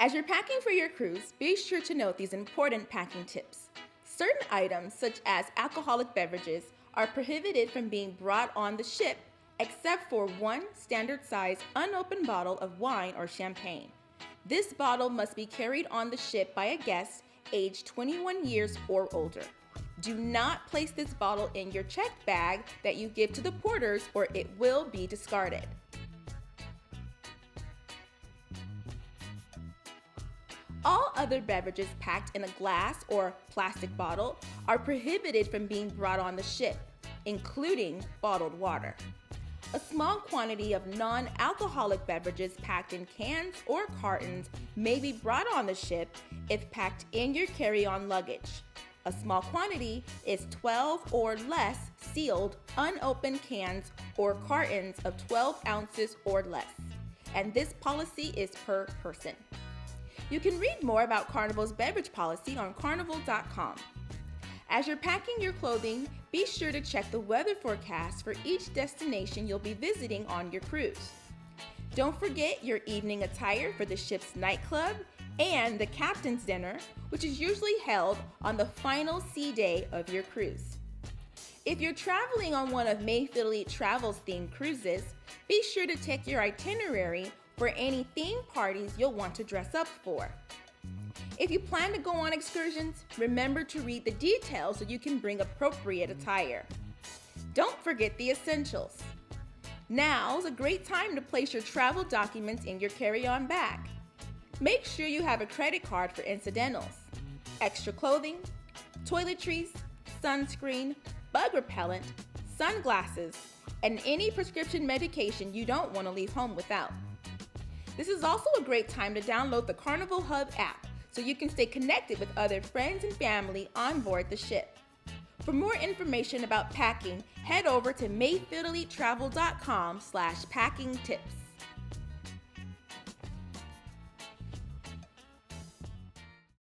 As you're packing for your cruise, be sure to note these important packing tips. Certain items, such as alcoholic beverages, are prohibited from being brought on the ship except for one standard-size unopened bottle of wine or champagne. This bottle must be carried on the ship by a guest aged 21 years or older. Do not place this bottle in your check bag that you give to the porters or it will be discarded. All other beverages packed in a glass or plastic bottle are prohibited from being brought on the ship, including bottled water. A small quantity of non-alcoholic beverages packed in cans or cartons may be brought on the ship if packed in your carry-on luggage. A small quantity is 12 or less sealed, unopened cans or cartons of 12 ounces or less, and this policy is per person. You can read more about Carnival's beverage policy on carnival.com. As you're packing your clothing, be sure to check the weather forecast for each destination you'll be visiting on your cruise. Don't forget your evening attire for the ship's nightclub and the captain's dinner, which is usually held on the final sea day of your cruise. If you're traveling on one of Mayfield Elite Travel's themed cruises, be sure to check your itinerary for any theme parties you'll want to dress up for. If you plan to go on excursions, remember to read the details so you can bring appropriate attire. Don't forget the essentials. Now's a great time to place your travel documents in your carry-on bag. Make sure you have a credit card for incidentals, extra clothing, toiletries, sunscreen, bug repellent, sunglasses, and any prescription medication you don't want to leave home without. This is also a great time to download the Carnival Hub app so you can stay connected with other friends and family on board the ship. For more information about packing, head over to mayfieldelitetravel.com/packing tips.